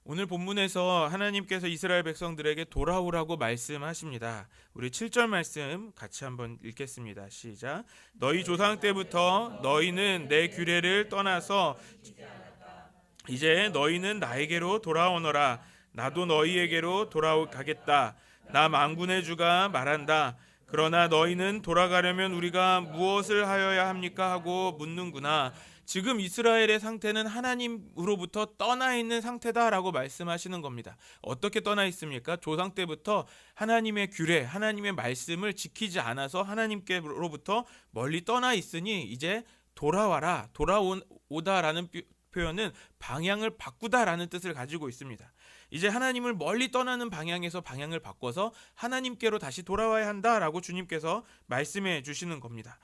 오늘 본문에서 하나님께서 이스라엘 백성들에게 돌아오라고 말씀하십니다. 우리 7절 말씀 같이 한번 읽겠습니다. 시작. 너희 조상 때부터 너희는 내 규례를 떠나서 이제 너희는 나에게로 돌아오너라. 나도 너희에게로 돌아가겠다. 나 만군의 주가 말한다. 그러나 너희는 돌아가려면 우리가 무엇을 하여야 합니까? 하고 묻는구나. 지금 이스라엘의 상태는 하나님으로부터 떠나 있는 상태다라고 말씀하시는 겁니다. 어떻게 떠나 있습니까? 조상 때부터 하나님의 규례, 하나님의 말씀을 지키지 않아서 하나님께로부터 멀리 떠나 있으니 이제 돌아와라, 돌아오다라는 표현은 방향을 바꾸다라는 뜻을 가지고 있습니다. 이제 하나님을 멀리 떠나는 방향에서 방향을 바꿔서 하나님께로 다시 돌아와야 한다라고 주님께서 말씀해 주시는 겁니다.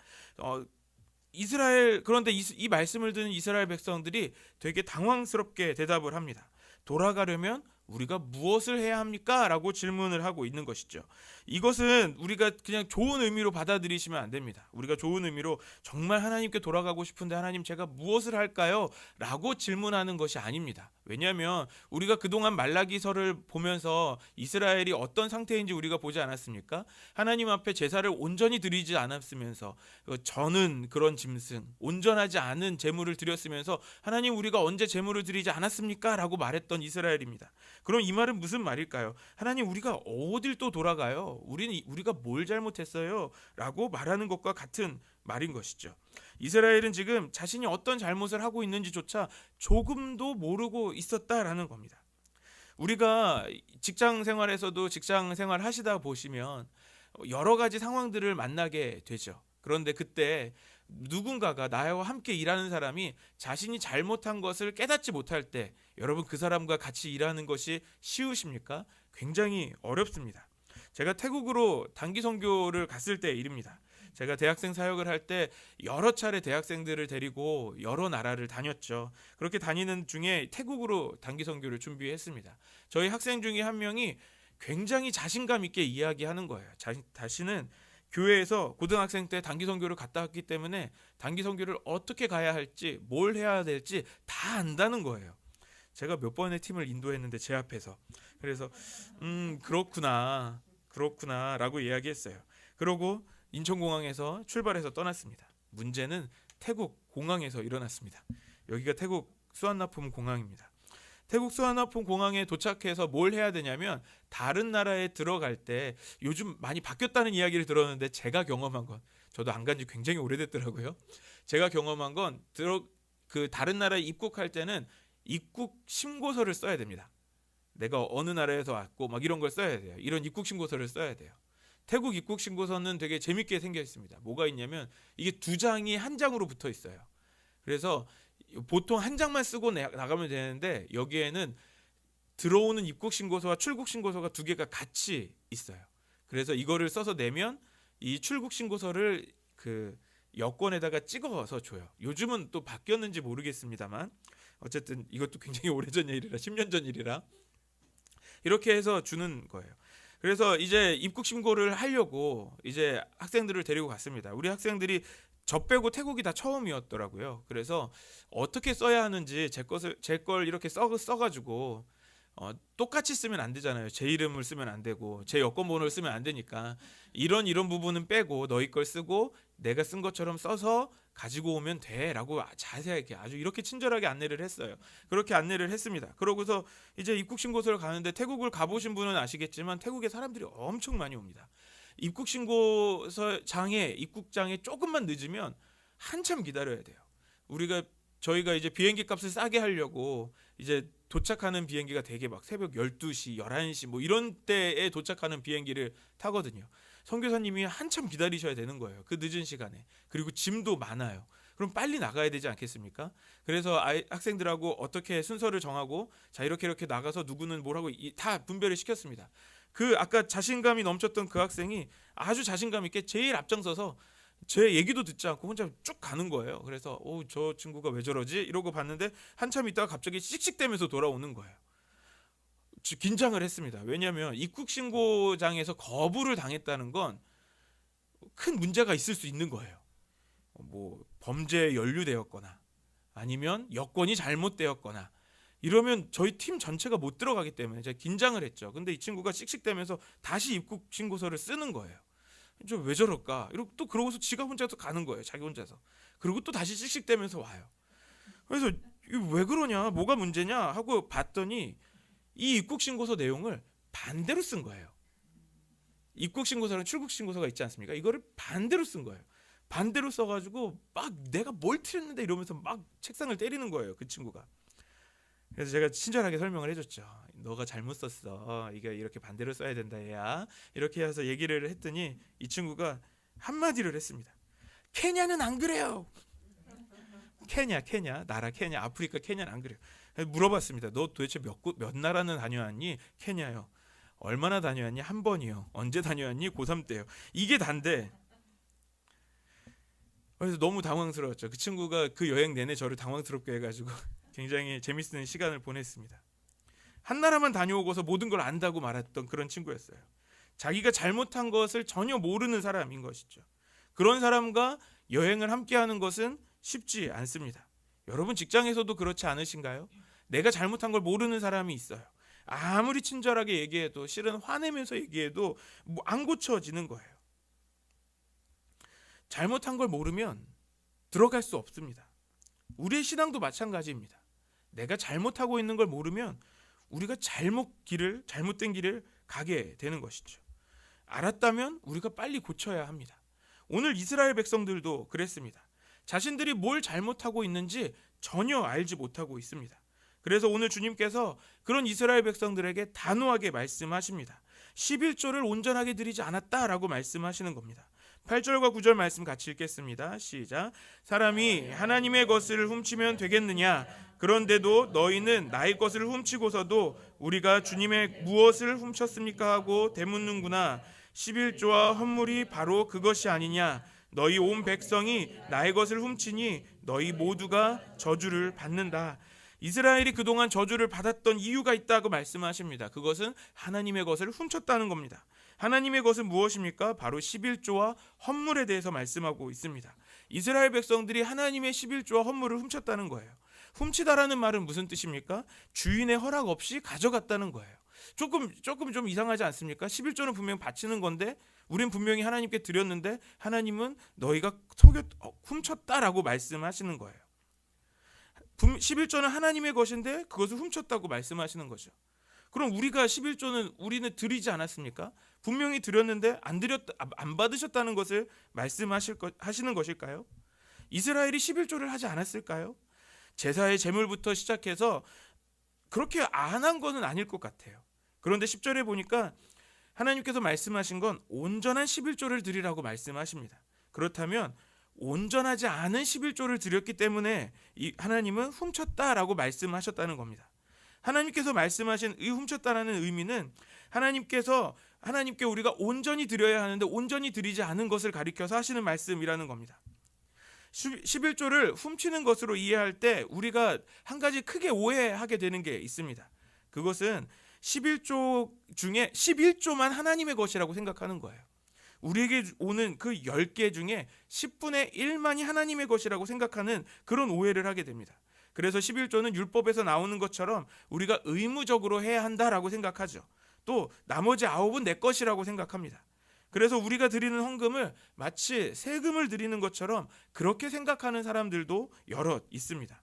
그런데 이 말씀을 듣는 이스라엘 백성들이 되게 당황스럽게 대답을 합니다. 돌아가려면 우리가 무엇을 해야 합니까? 라고 질문을 하고 있는 것이죠. 이것은 우리가 그냥 좋은 의미로 받아들이시면 안 됩니다. 우리가 좋은 의미로 정말 하나님께 돌아가고 싶은데 하나님 제가 무엇을 할까요? 라고 질문하는 것이 아닙니다. 왜냐하면 우리가 그동안 말라기서를 보면서 이스라엘이 어떤 상태인지 우리가 보지 않았습니까? 하나님 앞에 제사를 온전히 드리지 않았으면서 저는 그런 짐승, 온전하지 않은 제물을 드렸으면서 하나님 우리가 언제 제물을 드리지 않았습니까? 라고 말했던 이스라엘입니다. 그럼 이 말은 무슨 말일까요? 하나님 우리가 어딜 또 돌아가요? 우리가 뭘 잘못했어요? 라고 말하는 것과 같은 말인 것이죠. 이스라엘은 지금 자신이 어떤 잘못을 하고 있는지조차 조금도 모르고 있었다라는 겁니다. 우리가 직장 생활에서도 직장 생활 하시다 보시면 여러 가지 상황들을 만나게 되죠. 그런데 그때 누군가가 나와 함께 일하는 사람이 자신이 잘못한 것을 깨닫지 못할 때 여러분 그 사람과 같이 일하는 것이 쉬우십니까? 굉장히 어렵습니다. 제가 태국으로 단기 선교를 갔을 때 일입니다. 제가 대학생 사역을 할 때 여러 차례 대학생들을 데리고 여러 나라를 다녔죠. 그렇게 다니는 중에 태국으로 단기 선교를 준비했습니다. 저희 학생 중에 한 명이 굉장히 자신감 있게 이야기하는 거예요. 자신은 교회에서 고등학생 때 단기 선교를 갔다 왔기 때문에 단기 선교를 어떻게 가야 할지 뭘 해야 될지 다 안다는 거예요. 제가 몇 번의 팀을 인도했는데 제 앞에서. 그래서 그렇구나 라고 이야기했어요. 그러고 인천공항에서 출발해서 떠났습니다. 문제는 태국 공항에서 일어났습니다. 여기가 태국 수완나품 공항입니다. 태국 수완나품 공항에 도착해서 뭘 해야 되냐면 다른 나라에 들어갈 때 요즘 많이 바뀌었다는 이야기를 들었는데 제가 경험한 건 저도 안 간 지 굉장히 오래됐더라고요. 제가 경험한 건 그 다른 나라에 입국할 때는 입국 신고서를 써야 됩니다. 내가 어느 나라에서 왔고 막 이런 걸 써야 돼요. 이런 입국 신고서를 써야 돼요. 태국 입국 신고서는 되게 재밌게 생겨 있습니다. 뭐가 있냐면 이게 2장이 한 장으로 붙어 있어요. 그래서 보통 한 장만 쓰고 나가면 되는데 여기에는 들어오는 입국 신고서와 출국 신고서가 2개가 같이 있어요. 그래서 이거를 써서 내면 이 출국 신고서를 그 여권에다가 찍어서 줘요. 요즘은 또 바뀌었는지 모르겠습니다만 어쨌든 이것도 굉장히 오래전 일이라 10년 전 일이라 이렇게 해서 주는 거예요. 그래서 이제 입국 신고를 하려고 이제 학생들을 데리고 갔습니다. 우리 학생들이 저 빼고 태국이 다 처음이었더라고요. 그래서 어떻게 써야 하는지 제 걸 이렇게 써가지고 똑같이 쓰면 안 되잖아요. 제 이름을 쓰면 안 되고 제 여권 번호를 쓰면 안 되니까 이런 부분은 빼고 너희 걸 쓰고 내가 쓴 것처럼 써서 가지고 오면 돼라고 자세하게 아주 이렇게 친절하게 안내를 했어요. 그렇게 안내를 했습니다. 그러고서 이제 입국 신고서를 가는데 태국을 가보신 분은 아시겠지만 태국에 사람들이 엄청 많이 옵니다. 입국 신고서장에 입국장에 조금만 늦으면 한참 기다려야 돼요. 저희가 이제 비행기 값을 싸게 하려고 이제 도착하는 비행기가 되게 막 새벽 12시, 11시 뭐 이런 때에 도착하는 비행기를 타거든요. 선교사님이 한참 기다리셔야 되는 거예요. 그 늦은 시간에. 그리고 짐도 많아요. 그럼 빨리 나가야 되지 않겠습니까? 그래서 학생들하고 어떻게 순서를 정하고 자 이렇게 나가서 누구는 뭘 하고 다 분배를 시켰습니다. 그 아까 자신감이 넘쳤던 그 학생이 아주 자신감 있게 제일 앞장서서 제 얘기도 듣지 않고 혼자 쭉 가는 거예요. 그래서 저 친구가 왜 저러지? 이러고 봤는데 한참 있다가 갑자기 씩씩대면서 돌아오는 거예요. 긴장을 했습니다. 왜냐하면 입국신고장에서 거부를 당했다는 건 큰 문제가 있을 수 있는 거예요. 뭐 범죄에 연루되었거나 아니면 여권이 잘못되었거나 이러면 저희 팀 전체가 못 들어가기 때문에 제가 긴장을 했죠. 근데 이 친구가 씩씩대면서 다시 입국 신고서를 쓰는 거예요. 저 왜 저럴까? 이러고 또 그러고서 지가 혼자서 가는 거예요. 자기 혼자서. 그리고 또 다시 씩씩대면서 와요. 그래서 이거 왜 그러냐? 뭐가 문제냐? 하고 봤더니 이 입국 신고서 내용을 반대로 쓴 거예요. 입국 신고서랑 출국 신고서가 있지 않습니까? 이거를 반대로 쓴 거예요. 반대로 써가지고 막 내가 뭘 틀렸는데 이러면서 막 책상을 때리는 거예요. 그 친구가. 그래서 제가 친절하게 설명을 해줬죠. 너가 잘못 썼어. 이게 이렇게 반대로 써야 된다 얘야. 이렇게 해서 얘기를 했더니 이 친구가 한마디를 했습니다. 케냐는 안 그래요. 케냐 나라 케냐 아프리카 케냐는 안 그래요. 물어봤습니다. 너 도대체 몇 나라는 다녀왔니? 케냐요. 얼마나 다녀왔니? 한 번이요. 언제 다녀왔니? 고3 때요. 이게 단데. 그래서 너무 당황스러웠죠. 그 친구가 그 여행 내내 저를 당황스럽게 해가지고 굉장히 재밌는 시간을 보냈습니다. 한 나라만 다녀오고서 모든 걸 안다고 말했던 그런 친구였어요. 자기가 잘못한 것을 전혀 모르는 사람인 것이죠. 그런 사람과 여행을 함께하는 것은 쉽지 않습니다. 여러분 직장에서도 그렇지 않으신가요? 내가 잘못한 걸 모르는 사람이 있어요. 아무리 친절하게 얘기해도 실은 화내면서 얘기해도 안 고쳐지는 거예요. 잘못한 걸 모르면 들어갈 수 없습니다. 우리의 신앙도 마찬가지입니다. 내가 잘못하고 있는 걸 모르면 우리가 잘못된 길을 가게 되는 것이죠. 알았다면 우리가 빨리 고쳐야 합니다. 오늘 이스라엘 백성들도 그랬습니다. 자신들이 뭘 잘못하고 있는지 전혀 알지 못하고 있습니다. 그래서 오늘 주님께서 그런 이스라엘 백성들에게 단호하게 말씀하십니다. 11조를 온전하게 드리지 않았다라고 말씀하시는 겁니다. 8절과 9절 말씀 같이 읽겠습니다. 시작. 사람이 하나님의 것을 훔치면 되겠느냐? 그런데도 너희는 나의 것을 훔치고서도 우리가 주님의 무엇을 훔쳤습니까? 하고 되묻는구나. 11조와 헌물이 바로 그것이 아니냐? 너희 온 백성이 나의 것을 훔치니 너희 모두가 저주를 받는다. 이스라엘이 그동안 저주를 받았던 이유가 있다고 말씀하십니다. 그것은 하나님의 것을 훔쳤다는 겁니다. 하나님의 것은 무엇입니까? 바로 11조와 헌물에 대해서 말씀하고 있습니다. 이스라엘 백성들이 하나님의 11조와 헌물을 훔쳤다는 거예요. 훔치다라는 말은 무슨 뜻입니까? 주인의 허락 없이 가져갔다는 거예요. 조금 좀 이상하지 않습니까? 11조는 분명 바치는 건데 우린 분명히 하나님께 드렸는데 하나님은 너희가 훔쳤다라고 말씀하시는 거예요. 11조는 하나님의 것인데 그것을 훔쳤다고 말씀하시는 거죠. 그럼 우리가 11조는 우리는 드리지 않았습니까? 분명히 드렸는데 안 받으셨다는 것을 하시는 것일까요? 이스라엘이 11조를 하지 않았을까요? 제사의 제물부터 시작해서 그렇게 안 한 것은 아닐 것 같아요. 그런데 10절에 보니까 하나님께서 말씀하신 건 온전한 11조를 드리라고 말씀하십니다. 그렇다면 온전하지 않은 11조를 드렸기 때문에 하나님은 훔쳤다라고 말씀하셨다는 겁니다. 하나님께서 말씀하신 이 훔쳤다라는 의미는 하나님께 우리가 온전히 드려야 하는데 온전히 드리지 않은 것을 가리켜서 하시는 말씀이라는 겁니다. 11조를 훔치는 것으로 이해할 때 우리가 한 가지 크게 오해하게 되는 게 있습니다. 그것은 11조 중에 11조만 하나님의 것이라고 생각하는 거예요. 우리에게 오는 그 10개 중에 10분의 1만이 하나님의 것이라고 생각하는 그런 오해를 하게 됩니다. 그래서 11조는 율법에서 나오는 것처럼 우리가 의무적으로 해야 한다라고 생각하죠. 또 나머지 9은 내 것이라고 생각합니다. 그래서 우리가 드리는 헌금을 마치 세금을 드리는 것처럼 그렇게 생각하는 사람들도 여럿 있습니다.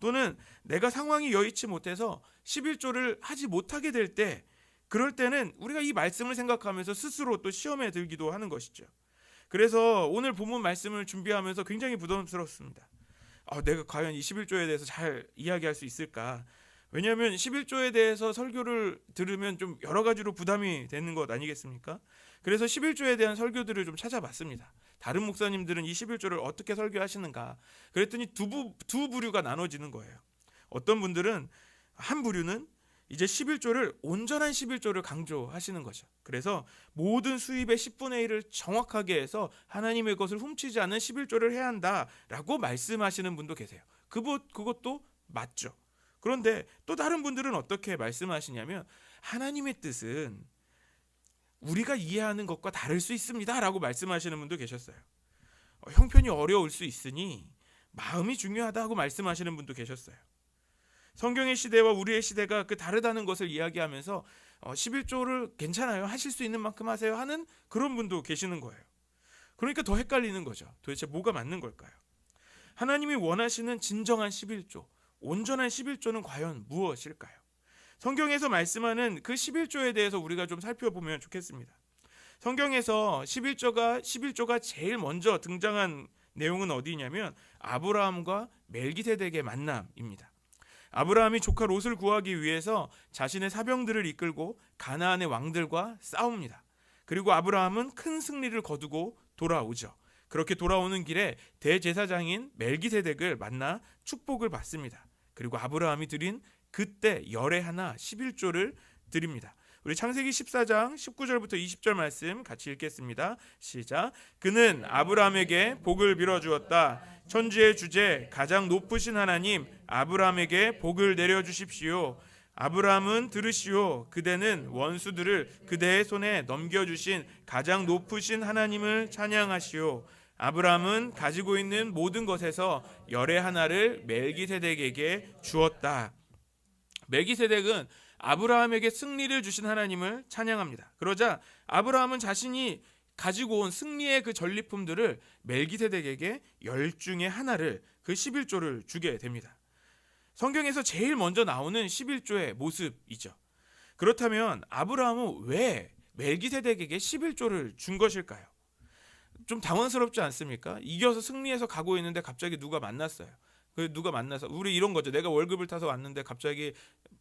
또는 내가 상황이 여의치 못해서 11조를 하지 못하게 될 때 그럴 때는 우리가 이 말씀을 생각하면서 스스로 또 시험에 들기도 하는 것이죠. 그래서 오늘 본문 말씀을 준비하면서 굉장히 부담스럽습니다. 내가 과연 이 11조에 대해서 잘 이야기할 수 있을까? 왜냐하면 11조에 대해서 설교를 들으면 좀 여러 가지로 부담이 되는 것 아니겠습니까? 그래서 11조에 대한 설교들을 좀 찾아봤습니다. 다른 목사님들은 이 11조를 어떻게 설교하시는가? 그랬더니 두 부류가 나눠지는 거예요. 어떤 분들은 한 부류는 이제 11조를 온전한 11조를 강조하시는 거죠. 그래서 모든 수입의 10분의 1을 정확하게 해서 하나님의 것을 훔치지 않는 11조를 해야 한다라고 말씀하시는 분도 계세요. 그것도 맞죠. 그런데 또 다른 분들은 어떻게 말씀하시냐면 하나님의 뜻은 우리가 이해하는 것과 다를 수 있습니다라고 말씀하시는 분도 계셨어요. 형편이 어려울 수 있으니 마음이 중요하다고 말씀하시는 분도 계셨어요. 성경의 시대와 우리의 시대가 그 다르다는 것을 이야기하면서 11조를 괜찮아요, 하실 수 있는 만큼 하세요 하는 그런 분도 계시는 거예요. 그러니까 더 헷갈리는 거죠. 도대체 뭐가 맞는 걸까요? 하나님이 원하시는 진정한 11조, 온전한 11조는 과연 무엇일까요? 성경에서 말씀하는 그 11조에 대해서 우리가 좀 살펴보면 좋겠습니다. 성경에서 11조가 제일 먼저 등장한 내용은 어디냐면 아브라함과 멜기세덱의 만남입니다. 아브라함이 조카 롯을 구하기 위해서 자신의 사병들을 이끌고 가나안의 왕들과 싸웁니다. 그리고 아브라함은 큰 승리를 거두고 돌아오죠. 그렇게 돌아오는 길에 대제사장인 멜기세덱을 만나 축복을 받습니다. 그리고 아브라함이 드린 그때 열의 하나 11조를 드립니다. 우리 창세기 14장 19절부터 20절 말씀 같이 읽겠습니다. 시작. 그는 아브라함에게 복을 빌어주었다. 천지의 주제 가장 높으신 하나님 아브라함에게 복을 내려주십시오. 아브라함은 들으시오. 그대는 원수들을 그대의 손에 넘겨주신 가장 높으신 하나님을 찬양하시오. 아브라함은 가지고 있는 모든 것에서 열의 하나를 멜기세덱에게 주었다. 멜기세덱은 아브라함에게 승리를 주신 하나님을 찬양합니다. 그러자 아브라함은 자신이 가지고 온 승리의 그 전리품들을 멜기세덱에게 열 중에 하나를, 그 11조를 주게 됩니다. 성경에서 제일 먼저 나오는 11조의 모습이죠. 그렇다면 아브라함은 왜 멜기세덱에게 11조를 준 것일까요? 좀 당황스럽지 않습니까? 이겨서 승리해서 가고 있는데 갑자기 누가 만났어요. 누가 만나서 우리 이런 거죠. 내가 월급을 타서 왔는데 갑자기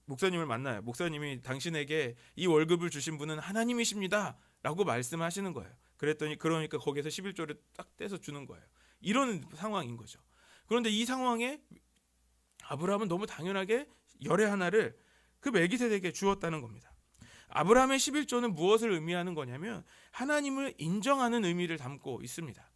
목사님을 만나요. 목사님이 당신에게 이 월급을 주신 분은 하나님이십니다 라고 말씀하시는 거예요. 그러니까 거기에서 11조를 딱 떼서 주는 거예요. 이런 상황인 거죠. 그런데 이 상황에 아브라함은 너무 당연하게 열의 하나를 그 멜기세덱에게 주었다는 겁니다. 아브라함의 11조는 무엇을 의미하는 거냐면 하나님을 인정하는 의미를 담고 있습니다.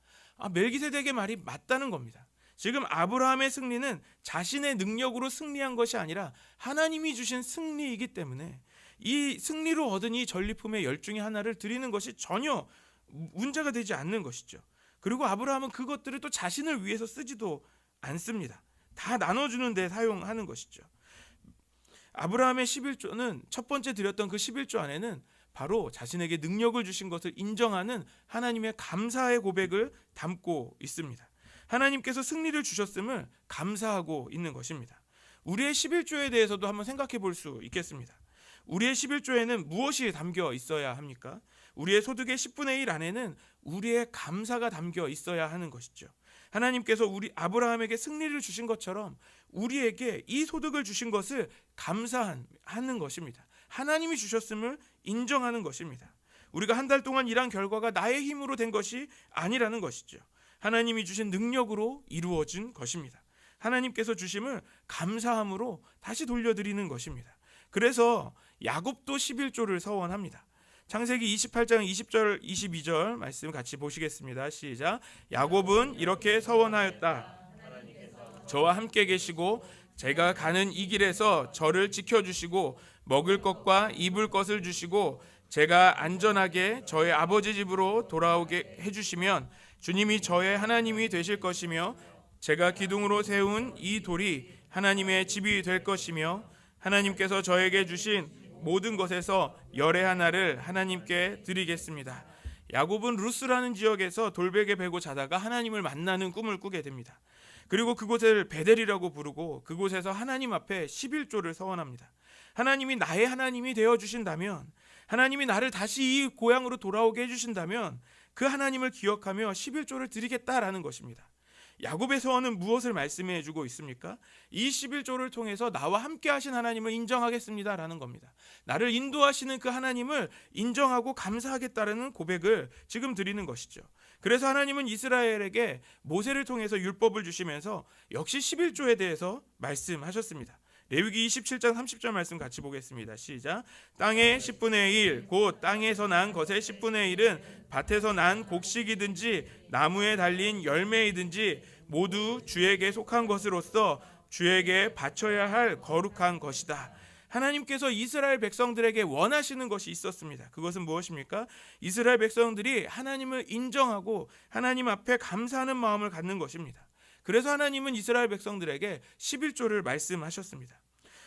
멜기세덱의 말이 맞다는 겁니다. 지금 아브라함의 승리는 자신의 능력으로 승리한 것이 아니라 하나님이 주신 승리이기 때문에 이 승리로 얻은 이 전리품의 열 중에 하나를 드리는 것이 전혀 문제가 되지 않는 것이죠. 그리고 아브라함은 그것들을 또 자신을 위해서 쓰지도 않습니다. 다 나눠주는 데 사용하는 것이죠. 아브라함의 11조는 첫 번째 드렸던 그 11조 안에는 바로 자신에게 능력을 주신 것을 인정하는 하나님의 감사의 고백을 담고 있습니다. 하나님께서 승리를 주셨음을 감사하고 있는 것입니다. 우리의 11조에 대해서도 한번 생각해 볼 수 있겠습니다. 우리의 11조에는 무엇이 담겨 있어야 합니까? 우리의 소득의 10분의 1 안에는 우리의 감사가 담겨 있어야 하는 것이죠. 하나님께서 아브라함에게 승리를 주신 것처럼 우리에게 이 소득을 주신 것을 감사하는 것입니다. 하나님이 주셨음을 인정하는 것입니다. 우리가 한 달 동안 일한 결과가 나의 힘으로 된 것이 아니라는 것이죠. 하나님이 주신 능력으로 이루어진 것입니다. 하나님께서 주심을 감사함으로 다시 돌려드리는 것입니다. 그래서 야곱도 11조를 서원합니다. 창세기 28장 20절 22절 말씀 같이 보시겠습니다. 시작. 야곱은 이렇게 서원하였다. 저와 함께 계시고 제가 가는 이 길에서 저를 지켜주시고 먹을 것과 입을 것을 주시고 제가 안전하게 저의 아버지 집으로 돌아오게 해주시면 주님이 저의 하나님이 되실 것이며 제가 기둥으로 세운 이 돌이 하나님의 집이 될 것이며 하나님께서 저에게 주신 모든 것에서 열의 하나를 하나님께 드리겠습니다. 야곱은 루스라는 지역에서 돌베개 베고 자다가 하나님을 만나는 꿈을 꾸게 됩니다. 그리고 그곳을 베델이라고 부르고 그곳에서 하나님 앞에 11조를 서원합니다. 하나님이 나의 하나님이 되어주신다면, 하나님이 나를 다시 이 고향으로 돌아오게 해주신다면 그 하나님을 기억하며 11조를 드리겠다라는 것입니다. 야곱의 서원은 무엇을 말씀해 주고 있습니까? 이 11조를 통해서 나와 함께 하신 하나님을 인정하겠습니다라는 겁니다. 나를 인도하시는 그 하나님을 인정하고 감사하겠다라는 고백을 지금 드리는 것이죠. 그래서 하나님은 이스라엘에게 모세를 통해서 율법을 주시면서 역시 11조에 대해서 말씀하셨습니다. 레위기 27장 30절 말씀 같이 보겠습니다. 시작. 땅의 10분의 1 곧 땅에서 난 것의 10분의 1은 밭에서 난 곡식이든지 나무에 달린 열매이든지 모두 주에게 속한 것으로서 주에게 바쳐야 할 거룩한 것이다. 하나님께서 이스라엘 백성들에게 원하시는 것이 있었습니다. 그것은 무엇입니까? 이스라엘 백성들이 하나님을 인정하고 하나님 앞에 감사하는 마음을 갖는 것입니다. 그래서 하나님은 이스라엘 백성들에게 11조를 말씀하셨습니다.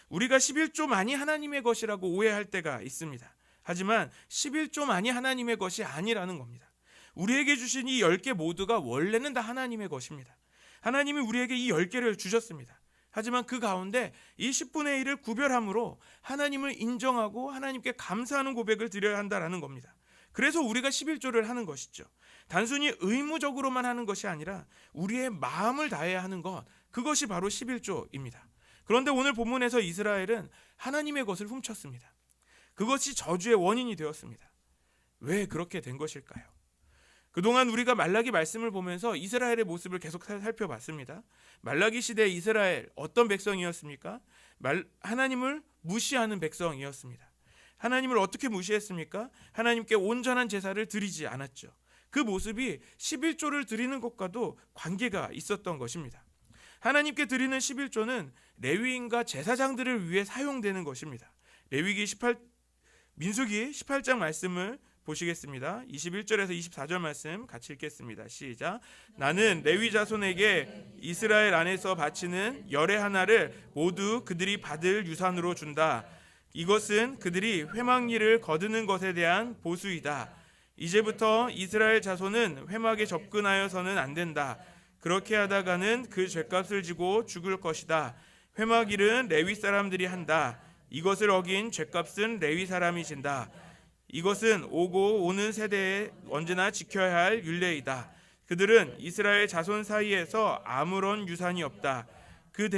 우리가 11조만이 하나님의 것이라고 오해할 때가 있습니다. 하지만 11조만이 하나님의 것이 아니라는 겁니다. 우리에게 주신 이 10개 모두가 원래는 다 하나님의 것입니다. 하나님이 우리에게 이 10개를 주셨습니다. 하지만 그 가운데 이 10분의 1을 구별함으로 하나님을 인정하고 하나님께 감사하는 고백을 드려야 한다라는 겁니다. 그래서 우리가 11조를 하는 것이죠. 단순히 의무적으로만 하는 것이 아니라 우리의 마음을 다해야 하는 것, 그것이 바로 11조입니다. 그런데 오늘 본문에서 이스라엘은 하나님의 것을 훔쳤습니다. 그것이 저주의 원인이 되었습니다. 왜 그렇게 된 것일까요? 그동안 우리가 말라기 말씀을 보면서 이스라엘의 모습을 계속 살펴봤습니다. 말라기 시대 이스라엘 어떤 백성이었습니까? 하나님을 무시하는 백성이었습니다. 하나님을 어떻게 무시했습니까? 하나님께 온전한 제사를 드리지 않았죠. 그 모습이 11조를 드리는 것과도 관계가 있었던 것입니다. 하나님께 드리는 11조는 레위인과 제사장들을 위해 사용되는 것입니다. 민수기 18장 말씀을 보시겠습니다. 21절에서 24절 말씀 같이 읽겠습니다. 시작. 나는 레위 자손에게 이스라엘 안에서 바치는 열의 하나를 모두 그들이 받을 유산으로 준다. 이것은 그들이 회막일을 거두는 것에 대한 보수이다. 이제부터 이스라엘 자손은 회막에 접근하여서는 안 된다. 그렇게 하다가는 그 죄값을 지고 죽을 것이다. 회막일은 레위 사람들이 한다. 이것을 어긴 죄값은 레위 사람이 진다. 이것은 오고 오는 세대에 언제나 지켜야 할 율례이다. 그들은 이스라엘 자손 사이에서 아무런 유산이 없다. 그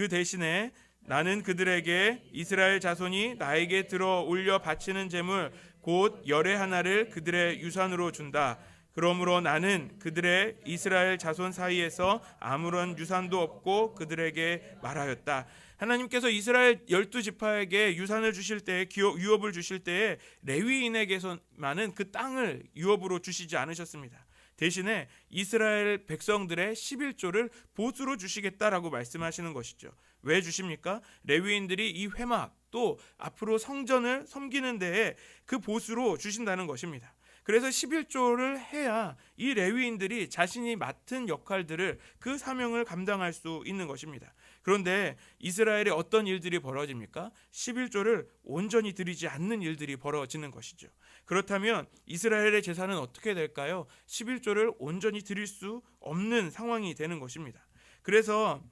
대신에 나는 그들에게 이스라엘 자손이 나에게 들어 올려 바치는 제물 곧 열의 하나를 그들의 유산으로 준다. 그러므로 나는 그들의 이스라엘 자손 사이에서 아무런 유산도 없고 그들에게 말하였다. 하나님께서 이스라엘 12지파에게 유산을 주실 때에 유업을 주실 때에 레위인에게서만은 그 땅을 유업으로 주시지 않으셨습니다. 대신에 이스라엘 백성들의 11조를 보수로 주시겠다라고 말씀하시는 것이죠. 왜 주십니까? 레위인들이 이 회막 또 앞으로 성전을 섬기는 데에 그 보수로 주신다는 것입니다. 그래서 11조를 해야 이 레위인들이 자신이 맡은 역할들을 그 사명을 감당할 수 있는 것입니다. 그런데 이스라엘에 어떤 일들이 벌어집니까? 11조를 온전히 드리지 않는 일들이 벌어지는 것이죠. 그렇다면 이스라엘의 제사는 어떻게 될까요? 11조를 온전히 드릴 수 없는 상황이 되는 것입니다. 그래서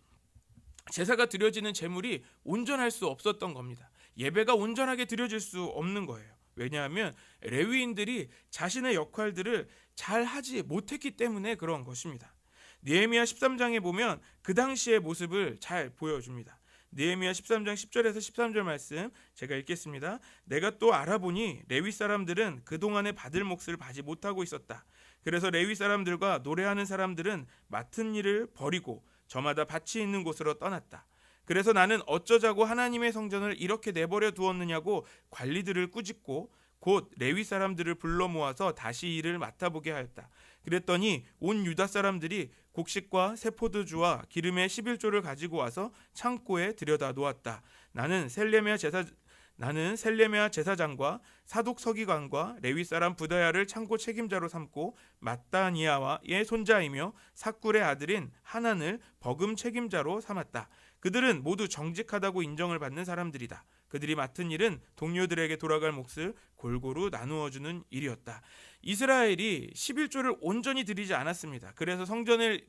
제사가 드려지는 제물이 온전할 수 없었던 겁니다. 예배가 온전하게 드려질 수 없는 거예요. 왜냐하면 레위인들이 자신의 역할들을 잘 하지 못했기 때문에 그런 것입니다. 느헤미야 13장에 보면 그 당시의 모습을 잘 보여줍니다. 느헤미야 13장 10절에서 13절 말씀 제가 읽겠습니다. 내가 또 알아보니 레위 사람들은 그동안에 받을 몫을 받지 못하고 있었다. 그래서 레위 사람들과 노래하는 사람들은 맡은 일을 버리고 저마다 밭이 있는 곳으로 떠났다. 그래서 나는 어쩌자고 하나님의 성전을 이렇게 내버려 두었느냐고 관리들을 꾸짖고 곧 레위 사람들을 불러 모아서 다시 일을 맡아보게 하였다. 그랬더니 온 유다 사람들이 곡식과 세포도주와 기름의 11조를 가지고 와서 창고에 들여다 놓았다. 나는 셀레미야 제사장과 사독 서기관과 레위 사람 부다야를 창고 책임자로 삼고 마따니아의 손자이며 삭굴의 아들인 하난을 버금 책임자로 삼았다. 그들은 모두 정직하다고 인정을 받는 사람들이다. 그들이 맡은 일은 동료들에게 돌아갈 몫을 골고루 나누어주는 일이었다. 이스라엘이 11조를 온전히 드리지 않았습니다. 그래서 성전의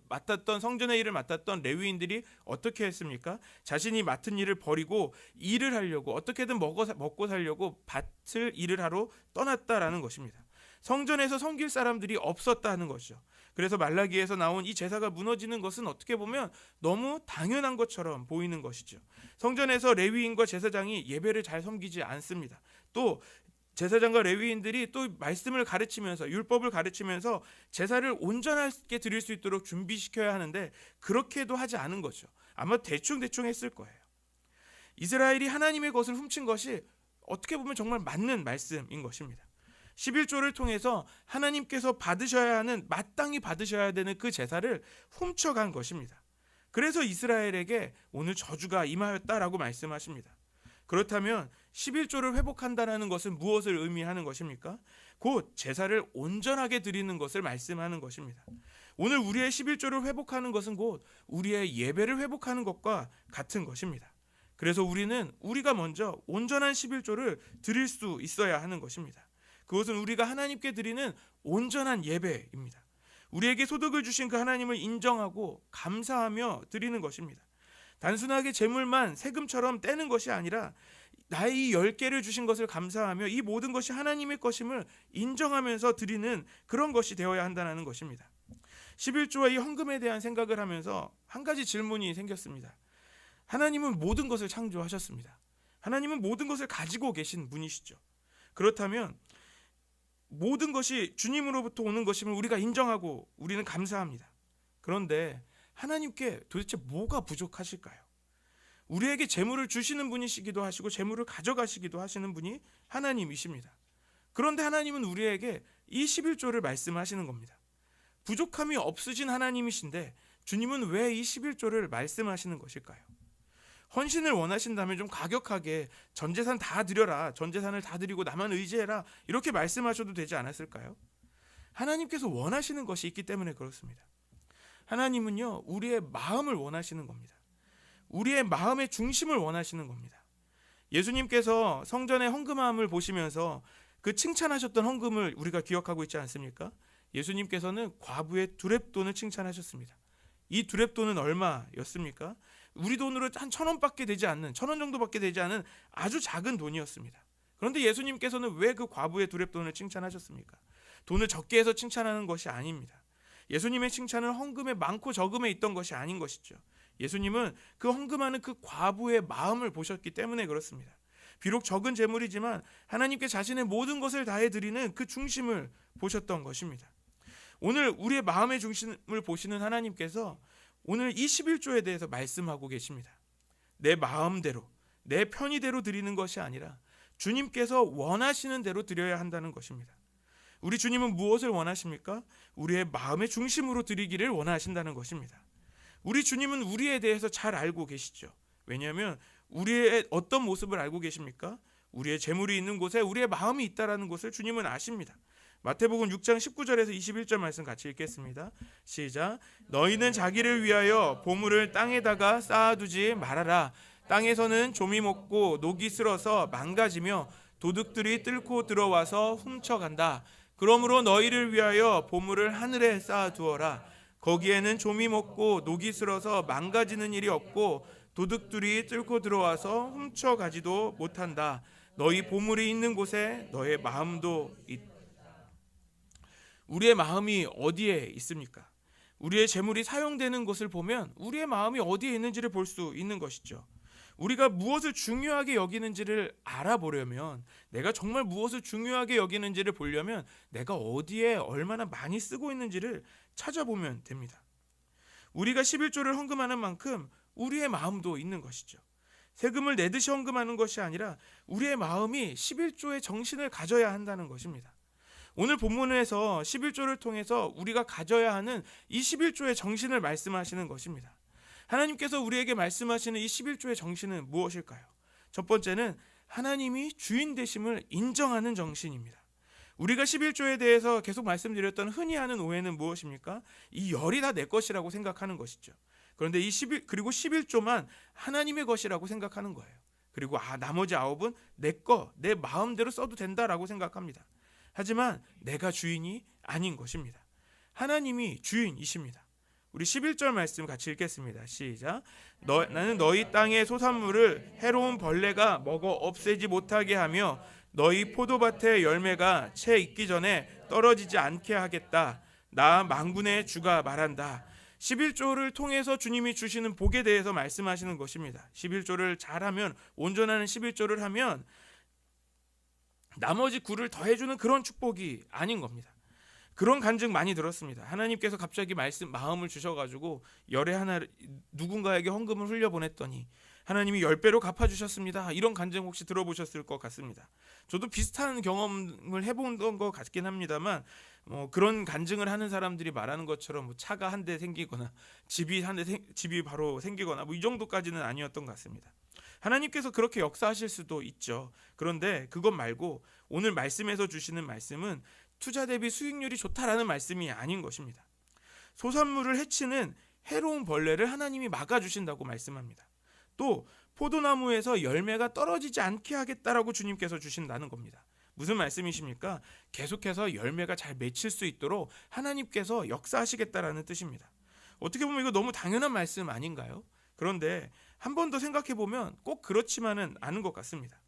일을 맡았던 레위인들이 어떻게 했습니까? 자신이 맡은 일을 버리고 일을 하려고 어떻게든 먹고 살려고 밭을 일을 하러 떠났다라는 것입니다. 성전에서 섬길 사람들이 없었다는 것이죠. 그래서 말라기에서 나온 이 제사가 무너지는 것은 어떻게 보면 너무 당연한 것처럼 보이는 것이죠. 성전에서 레위인과 제사장이 예배를 잘 섬기지 않습니다. 또 제사장과 레위인들이 또 말씀을 가르치면서 율법을 가르치면서 제사를 온전하게 드릴 수 있도록 준비시켜야 하는데 그렇게도 하지 않은 거죠. 아마 대충 했을 거예요. 이스라엘이 하나님의 것을 훔친 것이 어떻게 보면 정말 맞는 말씀인 것입니다. 11조를 통해서 하나님께서 받으셔야 하는 마땅히 받으셔야 되는 그 제사를 훔쳐간 것입니다. 그래서 이스라엘에게 오늘 저주가 임하였다라고 말씀하십니다. 그렇다면 11조를 회복한다는 것은 무엇을 의미하는 것입니까? 곧 제사를 온전하게 드리는 것을 말씀하는 것입니다. 오늘 우리의 11조를 회복하는 것은 곧 우리의 예배를 회복하는 것과 같은 것입니다. 그래서 우리가 먼저 온전한 11조를 드릴 수 있어야 하는 것입니다. 그것은 우리가 하나님께 드리는 온전한 예배입니다. 우리에게 소득을 주신 그 하나님을 인정하고 감사하며 드리는 것입니다. 단순하게 재물만 세금처럼 떼는 것이 아니라 나의 이 10개를 주신 것을 감사하며 이 모든 것이 하나님의 것임을 인정하면서 드리는 그런 것이 되어야 한다는 것입니다. 11조와 이 헌금에 대한 생각을 하면서 한 가지 질문이 생겼습니다. 하나님은 모든 것을 창조하셨습니다. 하나님은 모든 것을 가지고 계신 분이시죠. 그렇다면 모든 것이 주님으로부터 오는 것임을 우리가 인정하고 우리는 감사합니다. 그런데 하나님께 도대체 뭐가 부족하실까요? 우리에게 재물을 주시는 분이시기도 하시고 재물을 가져가시기도 하시는 분이 하나님이십니다. 그런데 하나님은 우리에게 이 11조를 말씀하시는 겁니다. 부족함이 없으신 하나님이신데 주님은 왜 이 11조를 말씀하시는 것일까요? 헌신을 원하신다면 좀 과격하게 전 재산 다 드려라, 전 재산을 다 드리고 나만 의지해라, 이렇게 말씀하셔도 되지 않았을까요? 하나님께서 원하시는 것이 있기 때문에 그렇습니다. 하나님은요, 우리의 마음을 원하시는 겁니다. 우리의 마음의 중심을 원하시는 겁니다. 예수님께서 성전의 헌금함을 보시면서 그 칭찬하셨던 헌금을 우리가 기억하고 있지 않습니까? 예수님께서는 과부의 두렙돈을 칭찬하셨습니다. 이 두렙돈은 얼마였습니까? 우리 돈으로 한 1,000원밖에 되지 않는, 1,000원 정도밖에 되지 않은 아주 작은 돈이었습니다. 그런데 예수님께서는 왜 그 과부의 두렙돈을 칭찬하셨습니까? 돈을 적게 해서 칭찬하는 것이 아닙니다. 예수님의 칭찬은 헌금의 많고 적음에 있던 것이 아닌 것이죠. 예수님은 그 헌금하는 그 과부의 마음을 보셨기 때문에 그렇습니다. 비록 적은 재물이지만 하나님께 자신의 모든 것을 다해 드리는 그 중심을 보셨던 것입니다. 오늘 우리의 마음의 중심을 보시는 하나님께서 오늘 이 11조에 대해서 말씀하고 계십니다. 내 마음대로, 내 편의대로 드리는 것이 아니라 주님께서 원하시는 대로 드려야 한다는 것입니다. 우리 주님은 무엇을 원하십니까? 우리의 마음의 중심으로 드리기를 원하신다는 것입니다. 우리 주님은 우리에 대해서 잘 알고 계시죠. 왜냐하면 우리의 어떤 모습을 알고 계십니까? 우리의 재물이 있는 곳에 우리의 마음이 있다는 것을 주님은 아십니다. 마태복음 6장 19절에서 21절 말씀 같이 읽겠습니다. 시작. 너희는 자기를 위하여 보물을 땅에다가 쌓아두지 말아라. 땅에서는 좀이 먹고 녹이 슬어서 망가지며 도둑들이 뚫고 들어와서 훔쳐간다. 그러므로 너희를 위하여 보물을 하늘에 쌓아두어라. 거기에는 좀이 먹고 녹이 슬어서 망가지는 일이 없고 도둑들이 뚫고 들어와서 훔쳐가지도 못한다. 너희 보물이 있는 곳에 너의 마음도 있다. 우리의 마음이 어디에 있습니까? 우리의 재물이 사용되는 것을 보면 우리의 마음이 어디에 있는지를 볼 수 있는 것이죠. 우리가 무엇을 중요하게 여기는지를 알아보려면, 내가 정말 무엇을 중요하게 여기는지를 보려면 내가 어디에 얼마나 많이 쓰고 있는지를 찾아보면 됩니다. 우리가 11조를 헌금하는 만큼 우리의 마음도 있는 것이죠. 세금을 내듯이 헌금하는 것이 아니라 우리의 마음이 11조의 정신을 가져야 한다는 것입니다. 오늘 본문에서 11조를 통해서 우리가 가져야 하는 이 11조의 정신을 말씀하시는 것입니다. 하나님께서 우리에게 말씀하시는 이 11조의 정신은 무엇일까요? 첫 번째는 하나님이 주인 되심을 인정하는 정신입니다. 우리가 11조에 대해서 계속 말씀드렸던 흔히 하는 오해는 무엇입니까? 이 열이 다 내 것이라고 생각하는 것이죠. 그런데 그리고 11조만 하나님의 것이라고 생각하는 거예요. 그리고 나머지 9은 내 거, 내 마음대로 써도 된다라고 생각합니다. 하지만 내가 주인이 아닌 것입니다. 하나님이 주인이십니다. 우리 11절 말씀 같이 읽겠습니다. 시작. 나는 너희 땅의 소산물을 해로운 벌레가 먹어 없애지 못하게 하며 너희 포도밭의 열매가 채 익기 전에 떨어지지 않게 하겠다. 나 만군의 주가 말한다. 11조를 통해서 주님이 주시는 복에 대해서 말씀하시는 것입니다. 11조를 잘하면, 온전한 11조를 하면 나머지 9를 더해주는 그런 축복이 아닌 겁니다. 그런 간증 많이 들었습니다. 하나님께서 갑자기 마음을 주셔가지고 열에 하나 누군가에게 헌금을 흘려보냈더니 하나님이 10배로 갚아주셨습니다. 이런 간증 혹시 들어보셨을 것 같습니다. 저도 비슷한 경험을 해본 것 같긴 합니다만 그런 간증을 하는 사람들이 말하는 것처럼 차가 한 대 생기거나 집이 바로 생기거나 이 정도까지는 아니었던 것 같습니다. 하나님께서 그렇게 역사하실 수도 있죠. 그런데 그것 말고 오늘 말씀에서 주시는 말씀은 투자 대비 수익률이 좋다라는 말씀이 아닌 것입니다. 소산물을 해치는 해로운 벌레를 하나님이 막아주신다고 말씀합니다. 또 포도나무에서 열매가 떨어지지 않게 하겠다라고 주님께서 주신다는 겁니다. 무슨 말씀이십니까? 계속해서 열매가 잘 맺힐 수 있도록 하나님께서 역사하시겠다라는 뜻입니다. 어떻게 보면 이거 너무 당연한 말씀 아닌가요? 그런데 한 번 더 생각해 보면 꼭 그렇지만은 않은 것 같습니다.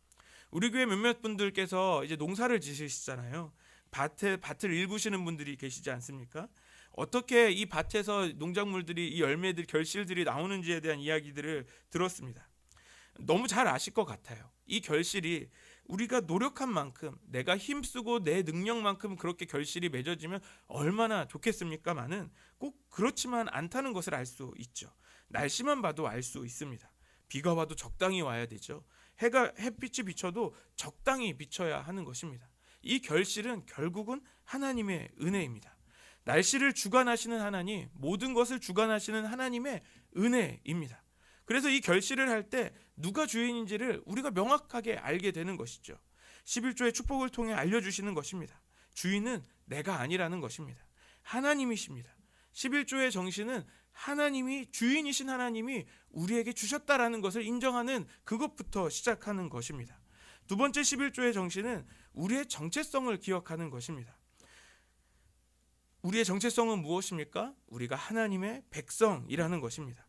우리 교회 몇몇 분들께서 이제 농사를 지으시잖아요. 밭을 일구시는 분들이 계시지 않습니까? 어떻게 이 밭에서 농작물들이, 이 열매들, 결실들이 나오는지에 대한 이야기들을 들었습니다. 너무 잘 아실 것 같아요. 이 결실이 우리가 노력한 만큼, 내가 힘쓰고 내 능력만큼 그렇게 결실이 맺어지면 얼마나 좋겠습니까마는 꼭 그렇지만 않다는 것을 알 수 있죠. 날씨만 봐도 알 수 있습니다. 비가 와도 적당히 와야 되죠. 햇빛이 비쳐도 적당히 비쳐야 하는 것입니다. 이 결실은 결국은 하나님의 은혜입니다. 날씨를 주관하시는 하나님, 모든 것을 주관하시는 하나님의 은혜입니다. 그래서 이 결실을 할 때 누가 주인인지를 우리가 명확하게 알게 되는 것이죠. 11조의 축복을 통해 알려주시는 것입니다. 주인은 내가 아니라는 것입니다. 하나님이십니다. 11조의 정신은 하나님이, 주인이신 하나님이 우리에게 주셨다라는 것을 인정하는 그것부터 시작하는 것입니다. 두 번째 11조의 정신은 우리의 정체성을 기억하는 것입니다. 우리의 정체성은 무엇입니까? 우리가 하나님의 백성이라는 것입니다.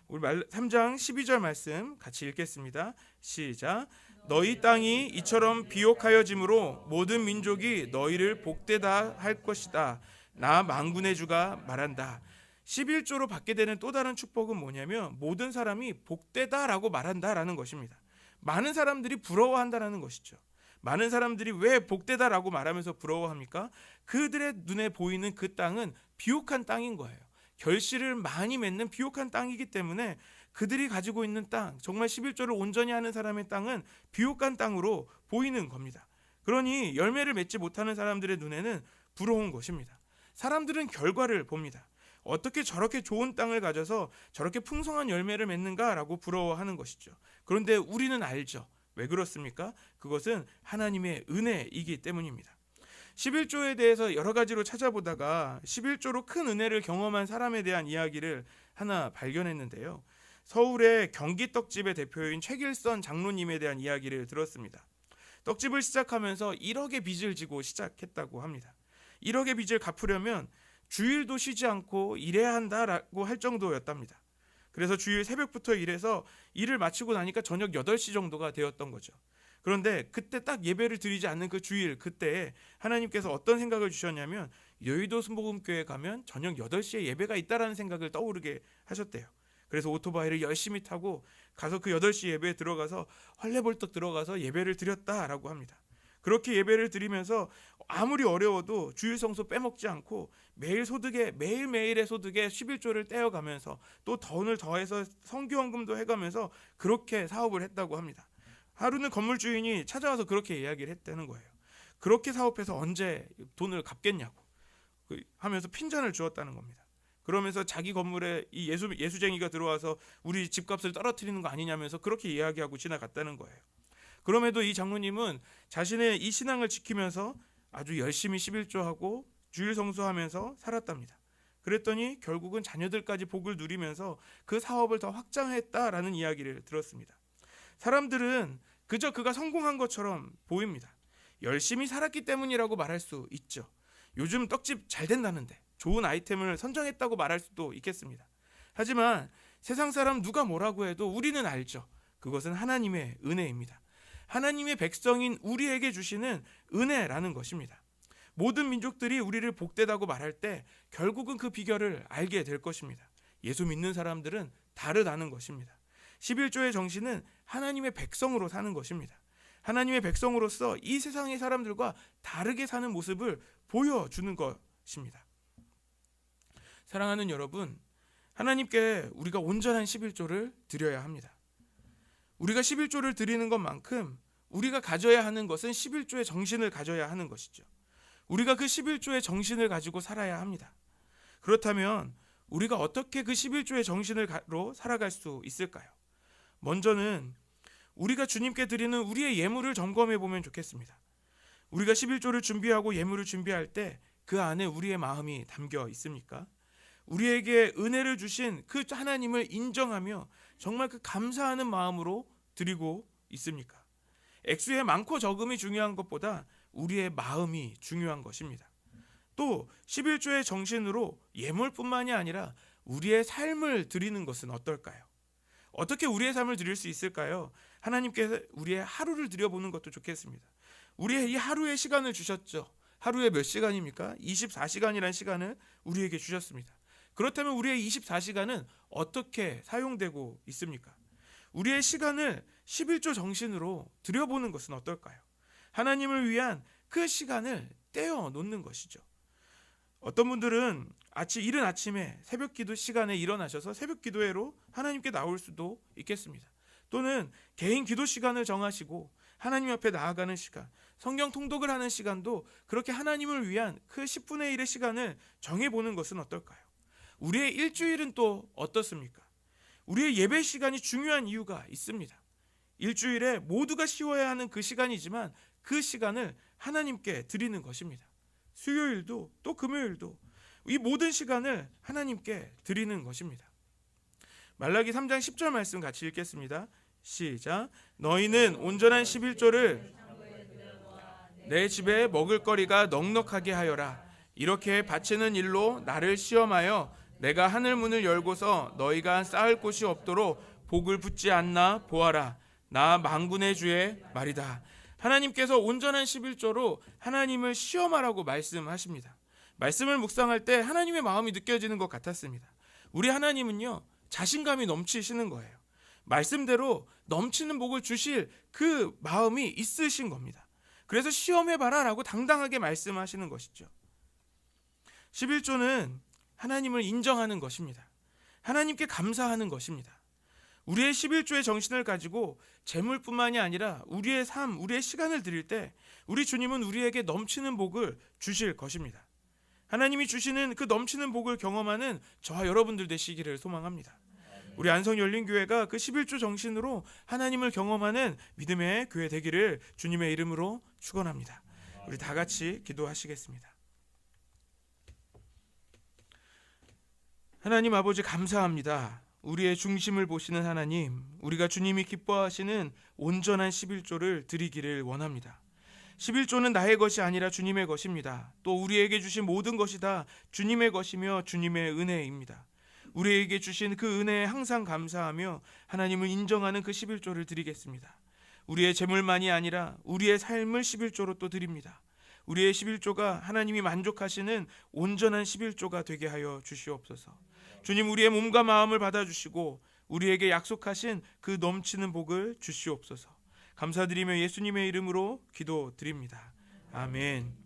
우리 3장 12절 말씀 같이 읽겠습니다. 시작. 너희 땅이 이처럼 비옥하여짐으로 모든 민족이 너희를 복되다 할 것이다. 나 만군의 주가 말한다. 11조로 받게 되는 또 다른 축복은 뭐냐면 모든 사람이 복되다라고 말한다라는 것입니다. 많은 사람들이 부러워한다라는 것이죠. 많은 사람들이 왜 복되다라고 말하면서 부러워합니까? 그들의 눈에 보이는 그 땅은 비옥한 땅인 거예요. 결실을 많이 맺는 비옥한 땅이기 때문에 그들이 가지고 있는 땅, 정말 11조를 온전히 하는 사람의 땅은 비옥한 땅으로 보이는 겁니다. 그러니 열매를 맺지 못하는 사람들의 눈에는 부러운 것입니다. 사람들은 결과를 봅니다. 어떻게 저렇게 좋은 땅을 가져서 저렇게 풍성한 열매를 맺는가라고 부러워하는 것이죠. 그런데 우리는 알죠. 왜 그렇습니까? 그것은 하나님의 은혜이기 때문입니다. 11조에 대해서 여러 가지로 찾아보다가 11조로 큰 은혜를 경험한 사람에 대한 이야기를 하나 발견했는데요. 서울의 경기 떡집의 대표인 최길선 장로님에 대한 이야기를 들었습니다. 떡집을 시작하면서 1억의 빚을 지고 시작했다고 합니다. 1억의 빚을 갚으려면 주일도 쉬지 않고 일해야 한다라고 할 정도였답니다. 그래서 주일 새벽부터 일해서 일을 마치고 나니까 저녁 8시 정도가 되었던 거죠. 그런데 그때 딱 예배를 드리지 않는 그 주일, 그때에 하나님께서 어떤 생각을 주셨냐면 여의도 순복음교회 가면 저녁 8시에 예배가 있다라는 생각을 떠오르게 하셨대요. 그래서 오토바이를 열심히 타고 가서 그 8시 예배에 들어가서 헐레벌떡 들어가서 예배를 드렸다라고 합니다. 그렇게 예배를 드리면서 아무리 어려워도 주일 성소 빼먹지 않고 매일매일의 소득에 11조를 떼어가면서 또 돈을 더해서 성교헌금도 해가면서 그렇게 사업을 했다고 합니다. 하루는 건물 주인이 찾아와서 그렇게 이야기를 했다는 거예요. 그렇게 사업해서 언제 돈을 갚겠냐고 하면서 핀잔을 주었다는 겁니다. 그러면서 자기 건물에 이 예수쟁이가 들어와서 우리 집값을 떨어뜨리는 거 아니냐면서 그렇게 이야기하고 지나갔다는 거예요. 그럼에도 이 장로님은 자신의 이 신앙을 지키면서 아주 열심히 11조하고 주일 성수하면서 살았답니다. 그랬더니 결국은 자녀들까지 복을 누리면서 그 사업을 더 확장했다라는 이야기를 들었습니다. 사람들은 그저 그가 성공한 것처럼 보입니다. 열심히 살았기 때문이라고 말할 수 있죠. 요즘 떡집 잘 된다는데 좋은 아이템을 선정했다고 말할 수도 있겠습니다. 하지만 세상 사람 누가 뭐라고 해도 우리는 알죠. 그것은 하나님의 은혜입니다. 하나님의 백성인 우리에게 주시는 은혜라는 것입니다. 모든 민족들이 우리를 복되다고 말할 때 결국은 그 비결을 알게 될 것입니다. 예수 믿는 사람들은 다르다는 것입니다. 11조의 정신은 하나님의 백성으로 사는 것입니다. 하나님의 백성으로서 이 세상의 사람들과 다르게 사는 모습을 보여주는 것입니다. 사랑하는 여러분, 하나님께 우리가 온전한 11조를 드려야 합니다. 우리가 11조를 드리는 것만큼 우리가 가져야 하는 것은 11조의 정신을 가져야 하는 것이죠. 우리가 그 11조의 정신을 가지고 살아야 합니다. 그렇다면 우리가 어떻게 그 11조의 정신으로 살아갈 수 있을까요? 먼저는 우리가 주님께 드리는 우리의 예물을 점검해 보면 좋겠습니다. 우리가 11조를 준비하고 예물을 준비할 때 그 안에 우리의 마음이 담겨 있습니까? 우리에게 은혜를 주신 그 하나님을 인정하며 정말 그 감사하는 마음으로 드리고 있습니까? 액수의 많고 적음이 중요한 것보다 우리의 마음이 중요한 것입니다. 또 11조의 정신으로 예물뿐만이 아니라 우리의 삶을 드리는 것은 어떨까요? 어떻게 우리의 삶을 드릴 수 있을까요? 하나님께서 우리의 하루를 드려보는 것도 좋겠습니다. 우리의 이 하루의 시간을 주셨죠. 하루에 몇 시간입니까? 24시간이라는 시간을 우리에게 주셨습니다. 그렇다면 우리의 24시간은 어떻게 사용되고 있습니까? 우리의 시간을 11조 정신으로 드려보는 것은 어떨까요? 하나님을 위한 그 시간을 떼어 놓는 것이죠. 어떤 분들은 이른 아침에 새벽 기도 시간에 일어나셔서 새벽 기도회로 하나님께 나올 수도 있겠습니다. 또는 개인 기도 시간을 정하시고 하나님 앞에 나아가는 시간, 성경 통독을 하는 시간도 그렇게 하나님을 위한 그 10분의 1의 시간을 정해보는 것은 어떨까요? 우리의 일주일은 또 어떻습니까? 우리의 예배 시간이 중요한 이유가 있습니다. 일주일에 모두가 쉬어야 하는 그 시간이지만 그 시간을 하나님께 드리는 것입니다. 수요일도 또 금요일도 이 모든 시간을 하나님께 드리는 것입니다. 말라기 3장 10절 말씀 같이 읽겠습니다. 시작. 너희는 온전한 11조를 내 집에 먹을거리가 넉넉하게 하여라. 이렇게 바치는 일로 나를 시험하여 내가 하늘 문을 열고서 너희가 쌓을 곳이 없도록 복을 붓지 않나 보아라. 나 만군의 주의 말이다. 하나님께서 온전한 11조로 하나님을 시험하라고 말씀하십니다. 말씀을 묵상할 때 하나님의 마음이 느껴지는 것 같았습니다. 우리 하나님은요, 자신감이 넘치시는 거예요. 말씀대로 넘치는 복을 주실 그 마음이 있으신 겁니다. 그래서 시험해봐라 라고 당당하게 말씀하시는 것이죠. 11조는 하나님을 인정하는 것입니다. 하나님께 감사하는 것입니다. 우리의 11조의 정신을 가지고 재물뿐만이 아니라 우리의 삶, 우리의 시간을 드릴 때 우리 주님은 우리에게 넘치는 복을 주실 것입니다. 하나님이 주시는 그 넘치는 복을 경험하는 저와 여러분들 되시기를 소망합니다. 우리 안성열린교회가 그 11조 정신으로 하나님을 경험하는 믿음의 교회 되기를 주님의 이름으로 축원합니다. 우리 다 같이 기도하시겠습니다. 하나님 아버지 감사합니다. 우리의 중심을 보시는 하나님, 우리가 주님이 기뻐하시는 온전한 11조를 드리기를 원합니다. 11조는 나의 것이 아니라 주님의 것입니다. 또 우리에게 주신 모든 것이 다 주님의 것이며 주님의 은혜입니다. 우리에게 주신 그 은혜에 항상 감사하며 하나님을 인정하는 그 11조를 드리겠습니다. 우리의 재물만이 아니라 우리의 삶을 11조로 또 드립니다. 우리의 11조가 하나님이 만족하시는 온전한 11조가 되게 하여 주시옵소서. 주님, 우리의 몸과 마음을 받아주시고 우리에게 약속하신 그 넘치는 복을 주시옵소서. 감사드리며 예수님의 이름으로 기도드립니다. 아멘.